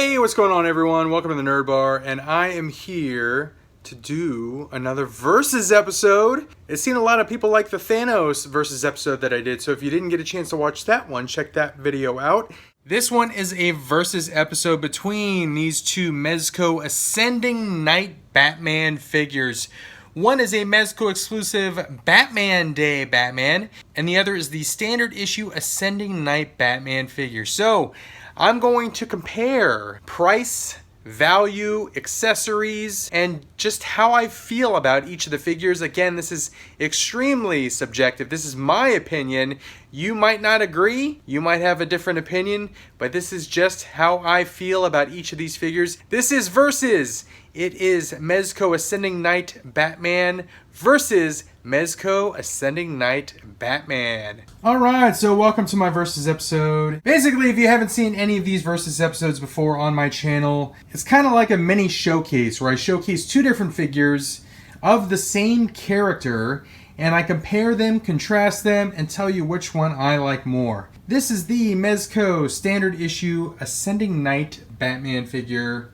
Hey, what's going on, everyone? Welcome to the Nerd Bar, and I am here to do another Versus episode. It's seen a lot of people like the Thanos Versus episode that I did, so if you didn't get a chance to watch that one, check that video out. This one is a Versus episode between these two MEZCO Ascending Knight Batman figures. One is a MEZCO exclusive Batman Day Batman, and the other is the standard issue Ascending Knight Batman figure. So, I'm going to compare price, value, accessories, and just how I feel about each of the figures. Again, this is extremely subjective. This is my opinion. You might not agree, you might have a different opinion, but this is just how I feel about each of these figures. This is Versus. It is MEZCO Ascending Knight Batman versus MEZCO Ascending Knight Batman. Alright, so welcome to my Versus episode. Basically, if you haven't seen any of these Versus episodes before on my channel, it's kind of like a mini showcase where I showcase two different figures of the same character, and I compare them, contrast them, and tell you which one I like more. This is the MEZCO standard issue Ascending Knight Batman figure.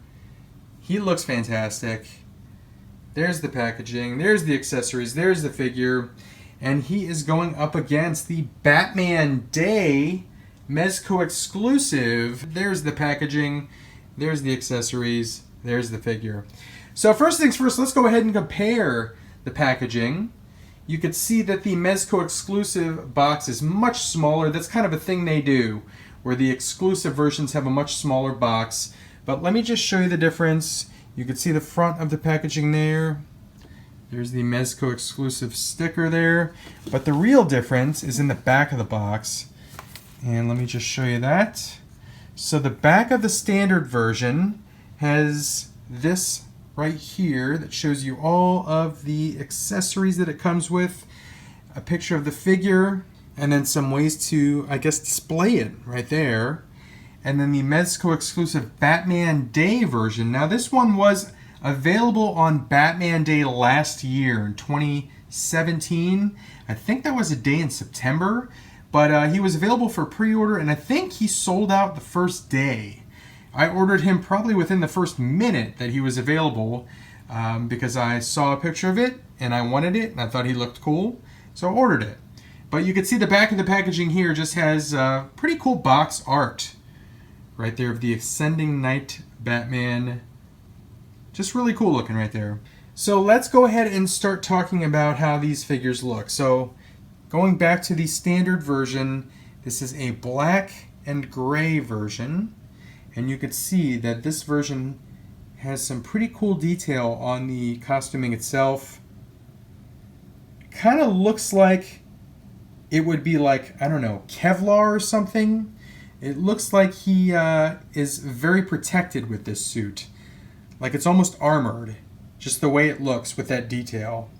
He looks fantastic. There's the packaging, there's the accessories, there's the figure, and he is going up against the Batman Day MEZCO exclusive. There's the packaging, there's the accessories, there's the figure. So first things first, let's go ahead and compare the packaging. You could see that the MEZCO exclusive box is much smaller. That's kind of a thing they do, where the exclusive versions have a much smaller box. But let me just show you the difference. You can see the front of the packaging there. There's the MEZCO exclusive sticker there. But the real difference is in the back of the box. And let me just show you that. So the back of the standard version has this right here that shows you all of the accessories that it comes with, a picture of the figure, and then some ways to, I guess, display it right there. And then the MEZCO exclusive Batman Day version. Now this one was available on Batman Day last year in 2017. I think that was a day in September, but he was available for pre-order, and I think he sold out the first day. I ordered him probably within the first minute that he was available because I saw a picture of it and I wanted it and I thought he looked cool, so I ordered it. But you can see the back of the packaging here just has pretty cool box art right there of the Ascending Knight Batman. Just really cool looking right there. So let's go ahead and start talking about how these figures look. So going back to the standard version, this is a black and gray version. And you can see that this version has some pretty cool detail on the costuming itself. Kind of looks like it would be like, I don't know, Kevlar or something. It looks like he is very protected with this suit. Like it's almost armored, just the way it looks with that detail.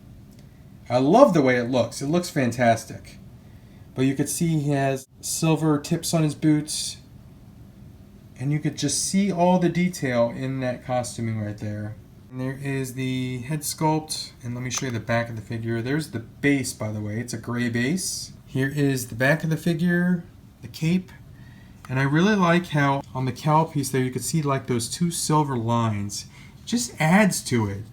I love the way it looks. It looks fantastic. But you can see he has silver tips on his boots. And you could just see all the detail in that costuming right there. And there is the head sculpt. And let me show you the back of the figure. There's the base, by the way. It's a gray base. Here is the back of the figure, the cape. And I really like how on the cowl piece there you can see like those two silver lines. It just adds to it.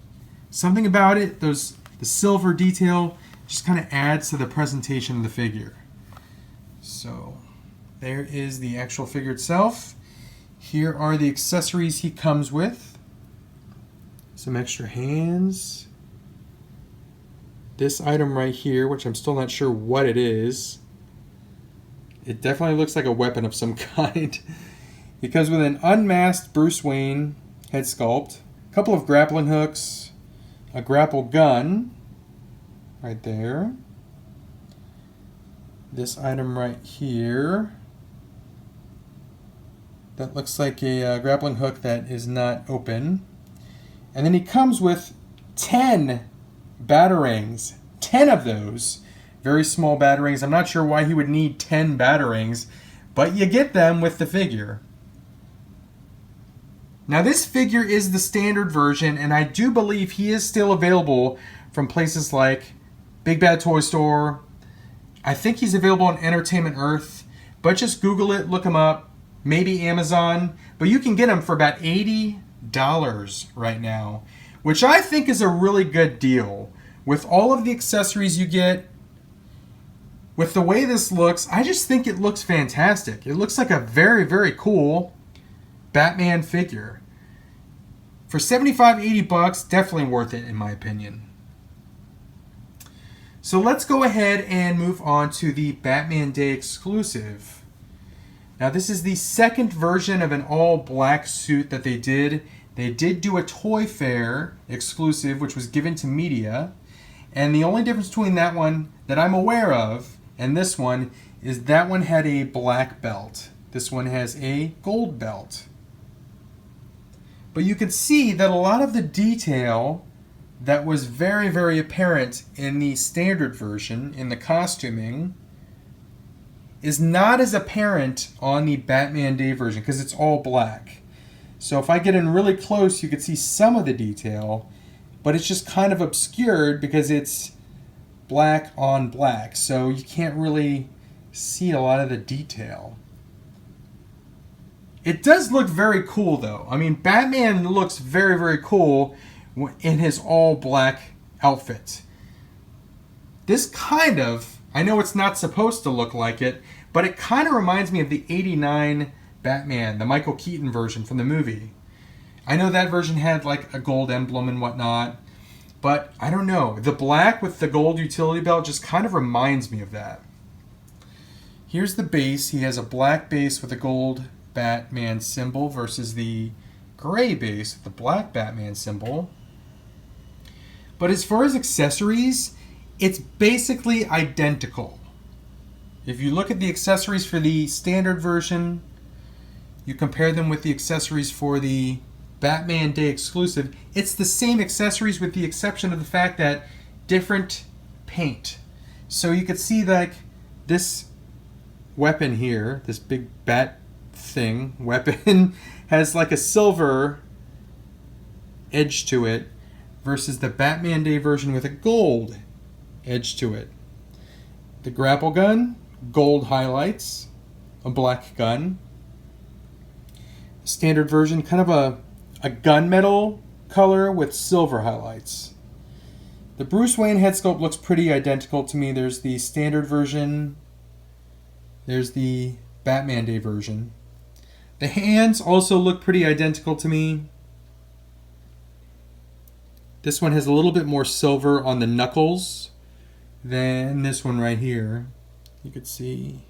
Something about it, the silver detail just kind of adds to the presentation of the figure. So there is the actual figure itself. Here are the accessories he comes with. Some extra hands. This item right here, which I'm still not sure what it is. It definitely looks like a weapon of some kind. He comes with an unmasked Bruce Wayne head sculpt, a couple of grappling hooks, a grapple gun right there. This item right here. That looks like a grappling hook that is not open. And then he comes with 10 batarangs. 10 of those. Very small batarangs. I'm not sure why he would need 10 batarangs, but you get them with the figure. Now this figure is the standard version, and I do believe he is still available from places like Big Bad Toy Store. I think he's available on Entertainment Earth, but just Google it, look him up. Maybe Amazon, but But you can get them for about $80 right now, which I think is a really good deal. With all of the accessories you get, with the way this looks, I just think it looks fantastic. It looks like a very, very cool Batman figure. For $75-$80, definitely worth it in my opinion. So let's go ahead and move on to the Batman Day exclusive. Now this is the second version of an all-black suit that they did. They did do a Toy Fair exclusive, which was given to media. And the only difference between that one that I'm aware of and this one is that one had a black belt. This one has a gold belt. But you can see that a lot of the detail that was very, very apparent in the standard version, in the costuming, is not as apparent on the Batman Day version because it's all black. So if I get in really close, you can see some of the detail, but it's just kind of obscured because it's black on black. So you can't really see a lot of the detail. It does look very cool though. I mean, Batman looks very, very cool in his all black outfit. This kind of, I know it's not supposed to look like it, but it kind of reminds me of the '89 Batman, the Michael Keaton version from the movie. I know that version had like a gold emblem and whatnot, but I don't know. The black with the gold utility belt just kind of reminds me of that. Here's the base. He has a black base with a gold Batman symbol versus the gray base with the black Batman symbol. But as far as accessories, it's basically identical. If you look at the accessories for the standard version, you compare them with the accessories for the Batman Day exclusive, it's the same accessories with the exception of the fact that different paint. So you could see like this weapon here, this big bat thing, weapon, has like a silver edge to it versus the Batman Day version with a gold edge to it. The grapple gun, gold highlights, a black gun. Standard version, kind of a gunmetal color with silver highlights. The Bruce Wayne head sculpt looks pretty identical to me. There's the standard version. There's the Batman Day version. The hands also look pretty identical to me. This one has a little bit more silver on the knuckles than this one right here. You could see.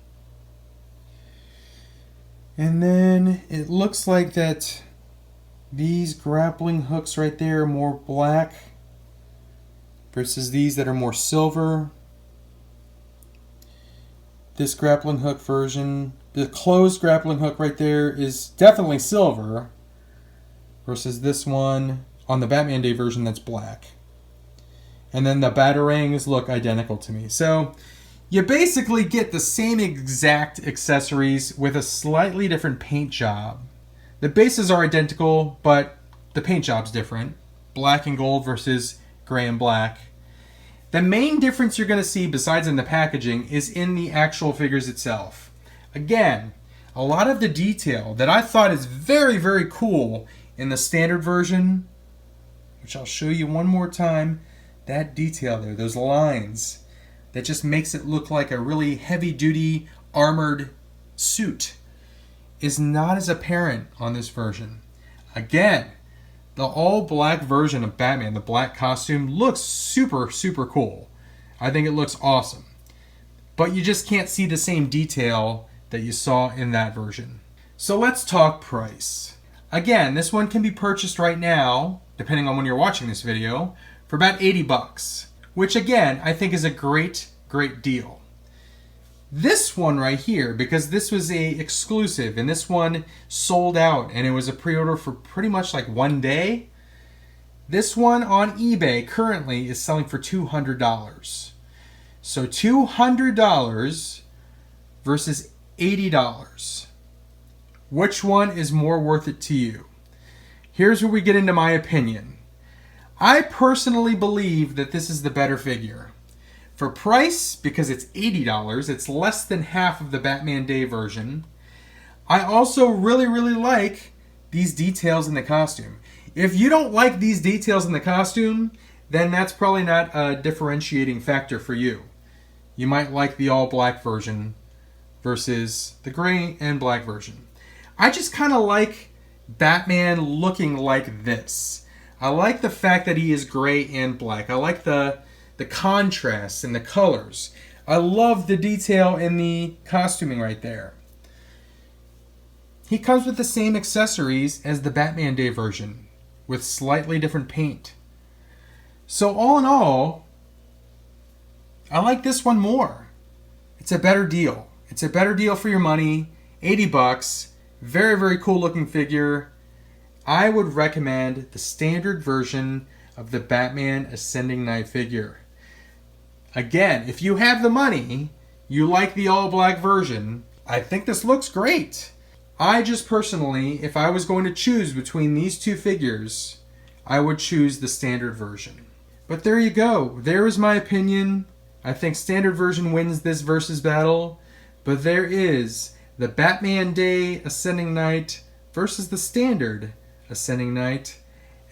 And then it looks like that these grappling hooks right there are more black versus these that are more silver. This grappling hook version, the closed grappling hook right there is definitely silver versus this one on the Batman Day version that's black. And then the batarangs look identical to me. So you basically get the same exact accessories with a slightly different paint job. The bases are identical, but the paint job's different. Black and gold versus gray and black. The main difference you're going to see, besides in the packaging, is in the actual figures itself. Again, a lot of the detail that I thought is very, very cool in the standard version, which I'll show you one more time, that detail there, those lines, that just makes it look like a really heavy-duty armored suit, is not as apparent on this version. Again, the all-black version of Batman, the black costume, looks super, super cool. I think it looks awesome. But you just can't see the same detail that you saw in that version. So let's talk price. Again, this one can be purchased right now, depending on when you're watching this video, for about $80, which again, I think is a great, great deal. This one right here, because this was a exclusive and this one sold out and it was a pre-order for pretty much like one day. This one on eBay currently is selling for $200. So $200 versus $80. Which one is more worth it to you? Here's where we get into my opinion. I personally believe that this is the better figure. For price, because it's $80, it's less than half of the Batman Day version. I also really, really like these details in the costume. If you don't like these details in the costume, then that's probably not a differentiating factor for you. You might like the all-black version versus the gray and black version. I just kind of like Batman looking like this. I like the fact that he is gray and black. I like the contrast and the colors. I love the detail in the costuming right there. He comes with the same accessories as the Batman Day version, with slightly different paint. So all in all, I like this one more. It's a better deal. It's a better deal for your money. $80. Very, very cool looking figure. I would recommend the standard version of the Batman Ascending Knight figure. Again, if you have the money, you like the all-black version, I think this looks great. I just personally, if I was going to choose between these two figures, I would choose the standard version. But there you go. There is my opinion. I think standard version wins this versus battle. But there is the Batman Day Ascending Knight versus the standard Ascending Knight.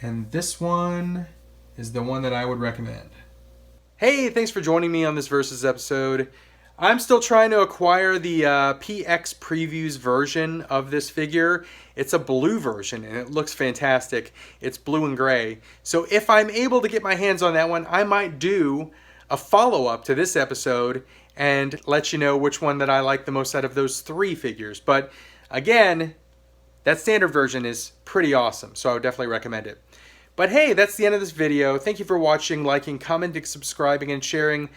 And this one is the one that I would recommend. Hey, thanks for joining me on this versus episode. I'm still trying to acquire the PX Previews version of this figure. It's a blue version and it looks fantastic. It's blue and gray. So if I'm able to get my hands on that one, I might do a follow-up to this episode and let you know which one that I like the most out of those three figures. But again, that standard version is pretty awesome, so I would definitely recommend it. But hey, that's the end of this video. Thank you for watching, liking, commenting, subscribing, and sharing.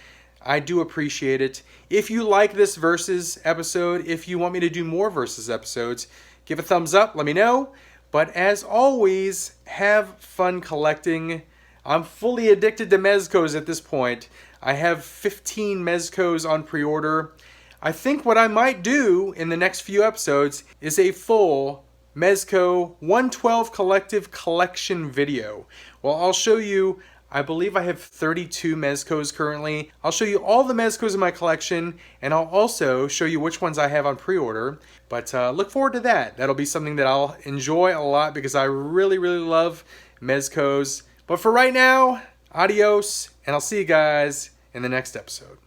I do appreciate it. If you like this versus episode, if you want me to do more versus episodes, give a thumbs up, let me know. But as always, have fun collecting. I'm fully addicted to MEZCOs at this point. I have 15 MEZCOs on pre-order. I think what I might do in the next few episodes is a full MEZCO 112 Collective Collection video. Well, I'll show you, I believe I have 32 MEZCOs currently. I'll show you all the MEZCOs in my collection, and I'll also show you which ones I have on pre-order. But look forward to that. That'll be something that I'll enjoy a lot because I really, really love MEZCOs. But for right now, adios, and I'll see you guys in the next episode.